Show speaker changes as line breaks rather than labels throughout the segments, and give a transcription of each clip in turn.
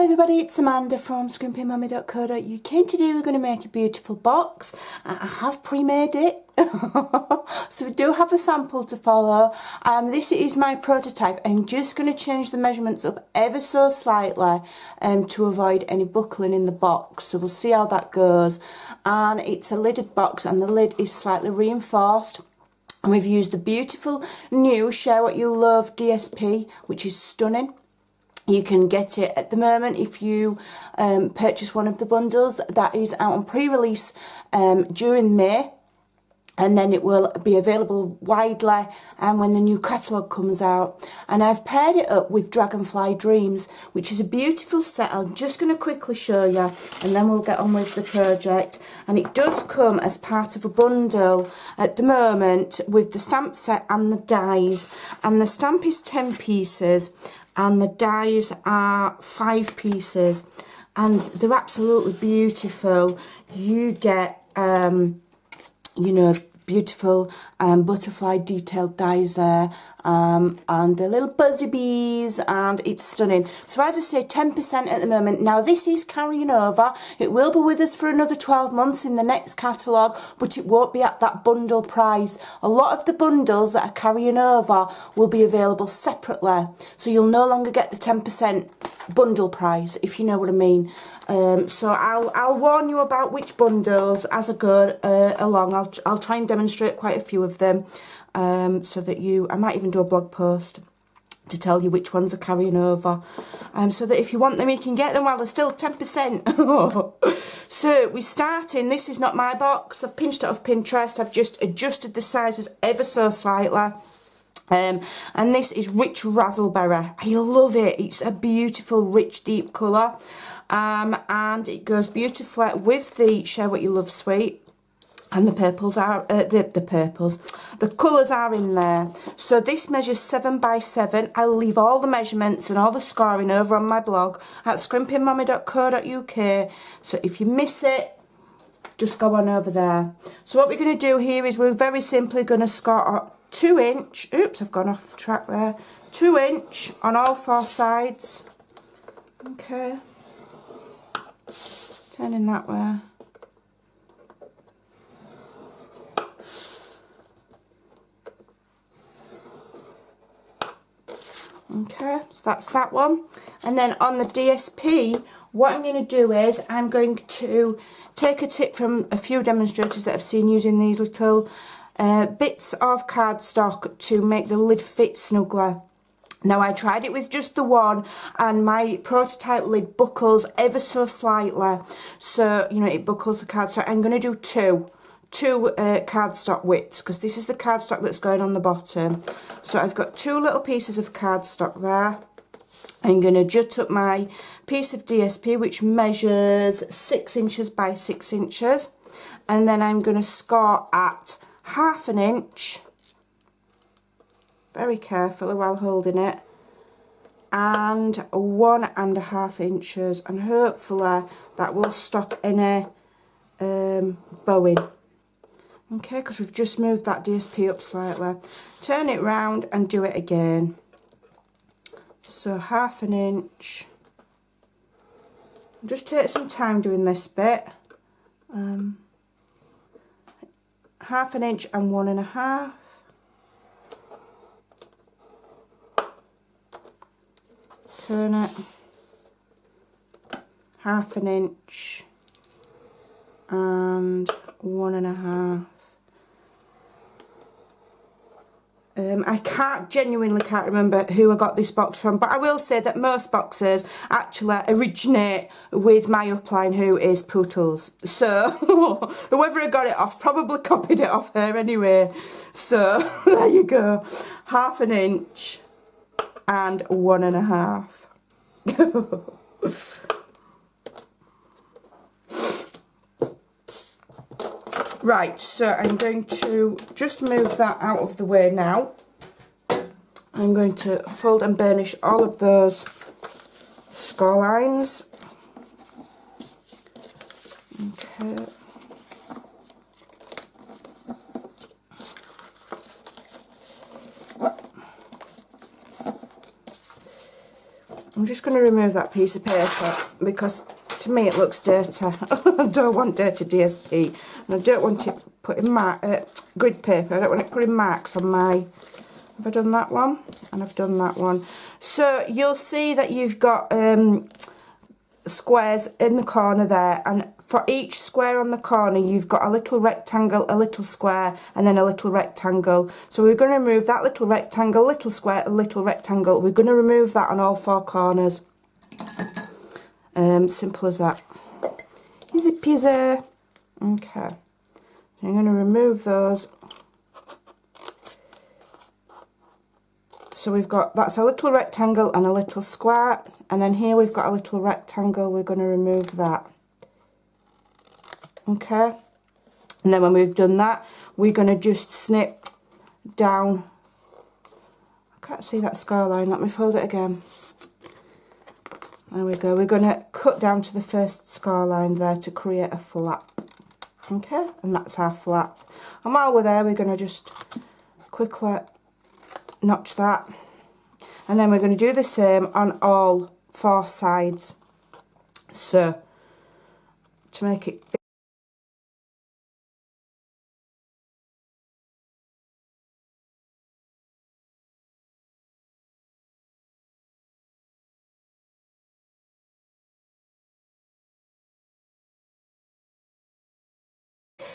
Hello everybody, it's Amanda from scrimpingmummy.co.uk and today we're going to make a beautiful box. I have pre-made it, so we do have a sample to follow. This is my prototype. I'm just going to change the measurements up ever so slightly to avoid any buckling in the box, so we'll see how that goes. And it's a lidded box and the lid is slightly reinforced. And we've used the beautiful new Share What You Love DSP, which is stunning. You can get it at the moment if you purchase one of the bundles. That is out on pre-release during May, and then it will be available widely when the new catalogue comes out. And I've paired it up with Dragonfly Dreams, which is a beautiful set. I'm just going to quickly show you and then we'll get on with the project. And it does come as part of a bundle at the moment with the stamp set and the dies. And the stamp is 10 pieces. And the dies are 5 pieces, and they're absolutely beautiful. You get, you know, beautiful butterfly detailed dies there, and the little buzzy bees, and it's stunning. So as I say, 10% at the moment. Now this is carrying over. It will be with us for another 12 months in the next catalogue, but it won't be at that bundle price. A lot of the bundles that are carrying over will be available separately, so you'll no longer get the 10% bundle price, if you know what I mean. So I'll warn you about which bundles as I go along. I'll try and demonstrate quite a few of them, so that I might even do a blog post to tell you which ones are carrying over, so that if you want them you can get them while they're still 10%. So we're starting. This is not my box. I've pinched it off Pinterest. I've just adjusted the sizes ever so slightly. And this is Rich Razzleberry. I love it. It's a beautiful, rich, deep colour. And it goes beautifully with the Share What You Love suite. And the purples are, the colours are in there. So this measures 7 by 7. I'll leave all the measurements and all the scoring over on my blog at scrimpingmummy.co.uk. So if you miss it, just go on over there. So what we're going to do here is we're very simply going to score 2 inch, oops, I've gone off track there, 2 inch on all 4 sides. Okay, turning that way. Okay, so that's that one. And then on the DSP, what I'm going to do is I'm going to take a tip from a few demonstrators that I've seen using these little bits of cardstock to make the lid fit snugly. Now I tried it with just the one and my prototype lid buckles ever so slightly, so you know it buckles the card. So I'm going to do two cardstock widths, because this is the cardstock that's going on the bottom. So I've got 2 little pieces of cardstock there. I'm going to jut up my piece of DSP, which measures 6 inches by 6 inches, and then I'm going to score at 1/2 inch, very carefully while holding it, and 1.5 inches, and hopefully that will stop any bowing. Okay, because we've just moved that DSP up slightly. Turn it round and do it again. So 1/2 inch. Just take some time doing this bit. 1/2 inch and 1.5. Turn it. 1/2 inch and 1.5. I genuinely can't remember who I got this box from, but I will say that most boxes actually originate with my upline, who is Pootles. So whoever I got it off probably copied it off her anyway. So there you go, 1/2 inch and 1.5. Right, so I'm going to just move that out of the way now. I'm going to fold and burnish all of those score lines. Okay. I'm just going to remove that piece of paper because to me it looks dirty. I don't want dirty DSP, and I don't want it putting grid paper. I don't want it putting marks on my... Have I done that one? And I've done that one. So you'll see that you've got squares in the corner there, and for each square on the corner you've got a little rectangle, a little square, and then a little rectangle. So we're going to remove that little rectangle, little square, a little rectangle. We're going to remove that on all four corners. Simple as that. Easy peasy. Okay, I'm going to remove those. So we've got, that's a little rectangle and a little square, and then here we've got a little rectangle. We're going to remove that. Okay, and then when we've done that, we're going to just snip down. I can't see that score line. Let me fold it again. There we go. We're going to cut down to the first score line there to create a flap. Okay, and that's our flap. And while we're there, we're going to just quickly notch that, and then we're going to do the same on all four sides. So to make it big,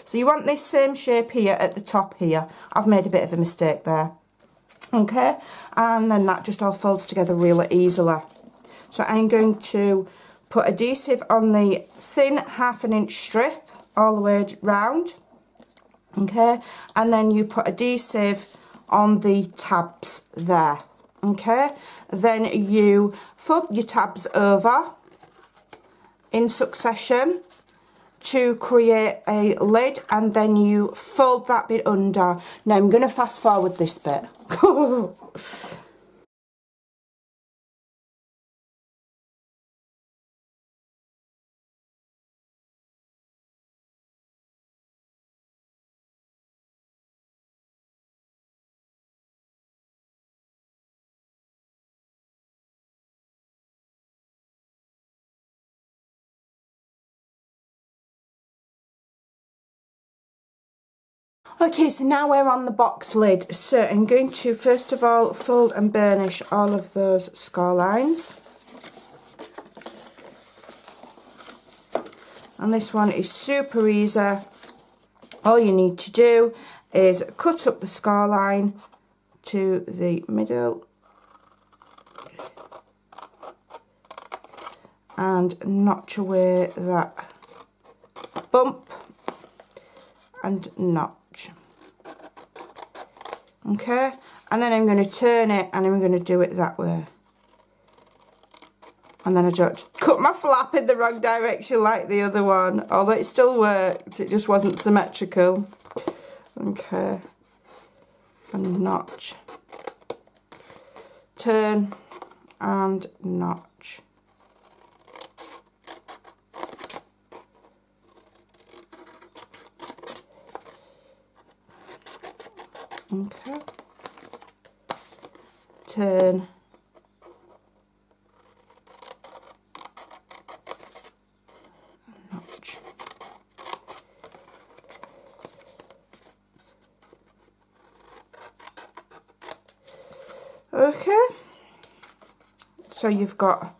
so you want this same shape here at the top here. I've made a bit of a mistake there. Okay, and then that just all folds together really easily. So I'm going to put adhesive on the thin 1/2 inch strip all the way round. Okay, and then you put adhesive on the tabs there. Okay, then you fold your tabs over in succession to create a lid, and then you fold that bit under. Now I'm going to fast forward this bit. Okay, so now we're on the box lid. So I'm going to first of all fold and burnish all of those score lines. And this one is super easy. All you need to do is cut up the score line to the middle and notch away that bump and notch. Okay, and then I'm going to turn it and I'm going to do it that way. And then I just cut my flap in the wrong direction like the other one, although it still worked, it just wasn't symmetrical. Okay, and notch, turn and notch. Okay, turn, notch. Okay, so you've got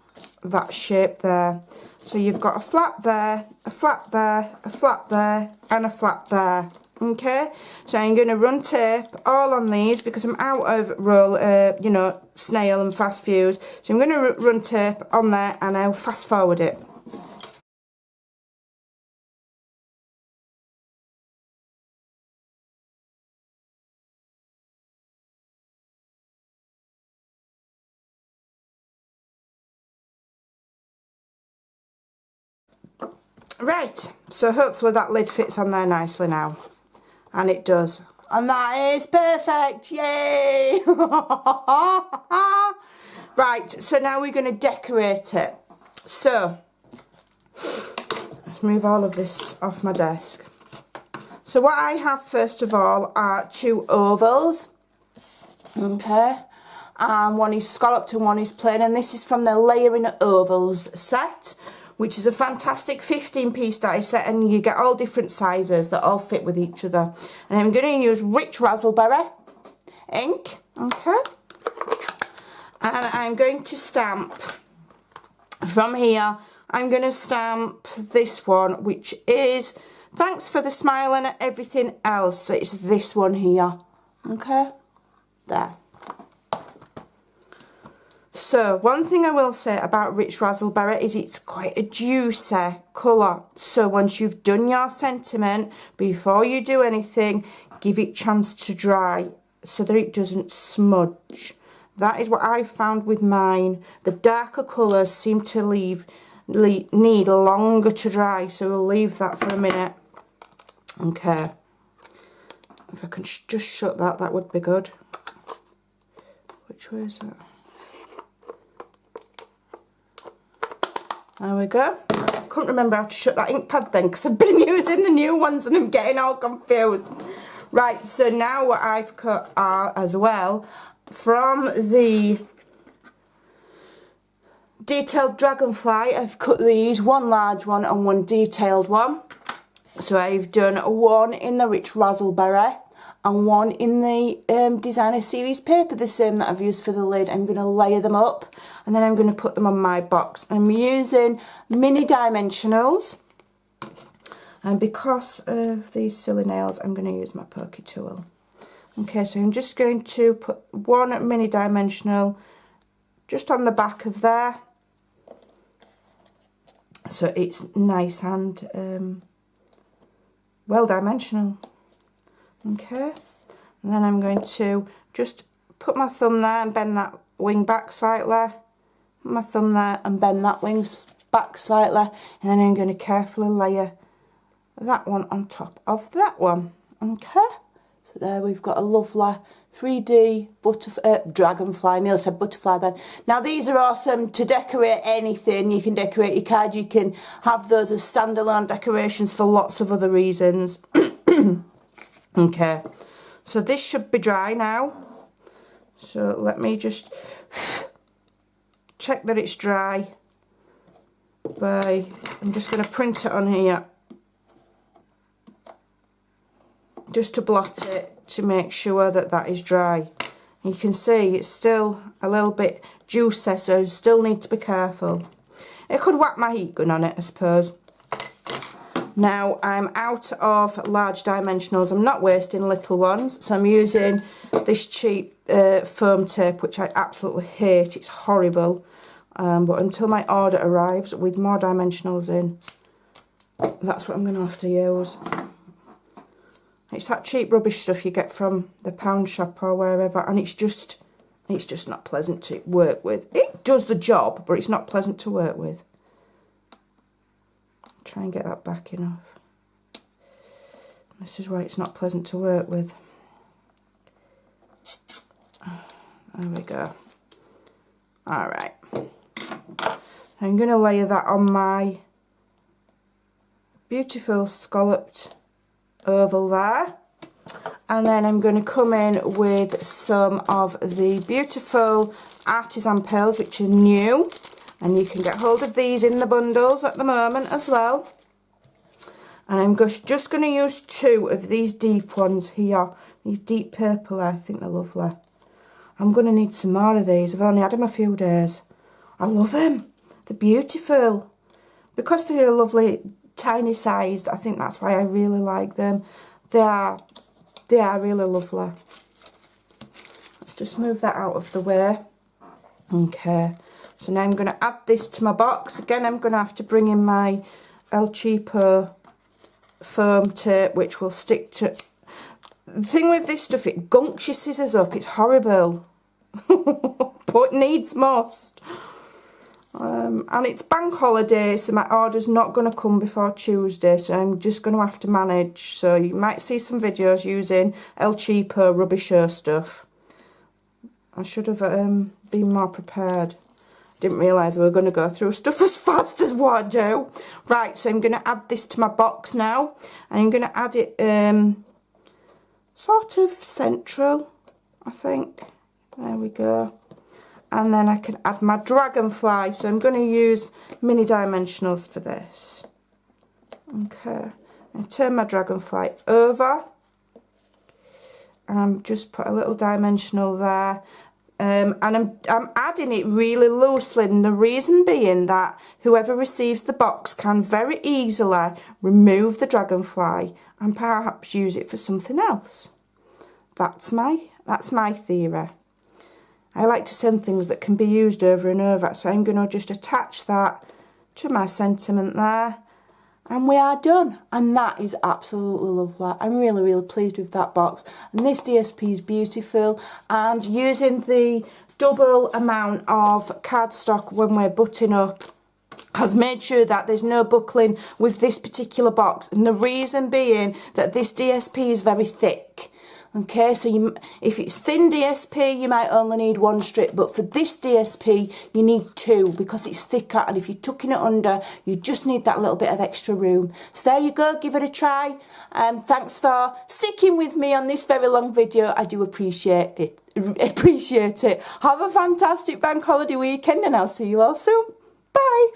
that shape there. So you've got a flap there, a flap there, a flap there, and a flap there. Okay, so I'm going to run tape all on these because I'm out of roll, you know, snail and fast fuse. So I'm going to run tape on there and I'll fast forward it. Right, so hopefully that lid fits on there nicely now. And it does. And that is perfect, yay! Right, so now we're going to decorate it. So, let's move all of this off my desk. So what I have first of all are 2 ovals. Okay, and one is scalloped and one is plain, and this is from the Layering Ovals set, which is a fantastic 15-piece die set, and you get all different sizes that all fit with each other. And I'm going to use Rich Razzleberry ink, okay, and I'm going to stamp from here. I'm going to stamp this one, which is Thanks for the Smile and Everything Else. So it's this one here, okay, there. So one thing I will say about Rich Razzleberry is it's quite a juicy colour. So once you've done your sentiment, before you do anything, give it a chance to dry so that it doesn't smudge. That is what I found with mine. The darker colours seem to need longer to dry, so we'll leave that for a minute. Okay. If I can just shut that, that would be good. Which way is that? There we go. I couldn't remember how to shut that ink pad then because I've been using the new ones and I'm getting all confused. Right, so now what I've cut are as well from the Detailed Dragonfly. I've cut these, one large one and one detailed one. So I've done one in the Rich Razzleberry and one in the Designer Series paper, the same that I've used for the lid. I'm going to layer them up and then I'm going to put them on my box. I'm using mini dimensionals, and because of these silly nails I'm going to use my pokey tool. Okay, so I'm just going to put one mini dimensional just on the back of there, so it's nice and well dimensional. Okay, and then I'm going to just put my thumb there and bend that wing back slightly, put my thumb there and bend that wing back slightly, and then I'm going to carefully layer that one on top of that one. Okay, so there we've got a lovely 3D dragonfly. Neil said butterfly then. Now these are awesome to decorate anything. You can decorate your card, you can have those as standalone decorations for lots of other reasons. Okay, so this should be dry now. So let me just check that it's dry I'm just going to print it on here just to blot it to make sure that that is dry. You can see it's still a little bit juicy, so you still need to be careful. I could whack my heat gun on it, I suppose. Now I'm out of large dimensionals, I'm not wasting little ones, so I'm using this cheap foam tape, which I absolutely hate, it's horrible. But until my order arrives with more dimensionals in, that's what I'm going to have to use. It's that cheap rubbish stuff you get from the pound shop or wherever, and it's just not pleasant to work with. It does the job, but it's not pleasant to work with. Try and get that back enough. This is why it's not pleasant to work with. There we go. Alright. I'm going to layer that on my beautiful scalloped oval there. And then I'm going to come in with some of the beautiful artisan pearls, which are new. And you can get hold of these in the bundles at the moment as well. And I'm just going to use two of these deep ones here. These deep purple, I think they're lovely. I'm going to need some more of these. I've only had them a few days. I love them. They're beautiful. Because they're a lovely tiny sized, I think that's why I really like them. They are really lovely. Let's just move that out of the way. Okay. So now I'm going to add this to my box. Again, I'm going to have to bring in my El Cheapo foam tape, which will stick to... The thing with this stuff, it gunks your scissors up. It's horrible. But needs must. And it's bank holiday, so my order's not going to come before Tuesday, so I'm just going to have to manage. So you might see some videos using El Cheapo rubbish show stuff. I should have been more prepared. Didn't realise we were going to go through stuff as fast as what I do. Right, so I'm going to add this to my box now. And I'm going to add it sort of central, I think. There we go. and then I can add my dragonfly. So I'm going to use mini dimensionals for this. Okay, and turn my dragonfly over and just put a little dimensional there. And I'm adding it really loosely, and the reason being that whoever receives the box can very easily remove the dragonfly and perhaps use it for something else. That's my theory. I like to send things that can be used over and over, so I'm going to just attach that to my sentiment there, and we are done. And that is absolutely lovely. I'm really, really pleased with that box. And this DSP is beautiful, and using the double amount of cardstock when we're butting up has made sure that there's no buckling with this particular box. And the reason being that this DSP is very thick. Okay, so if it's thin DSP, you might only need one strip, but for this DSP, you need two because it's thicker, and if you're tucking it under, you just need that little bit of extra room. So there you go, give it a try. Thanks for sticking with me on this very long video. I do appreciate it. Have a fantastic bank holiday weekend, and I'll see you all soon. Bye.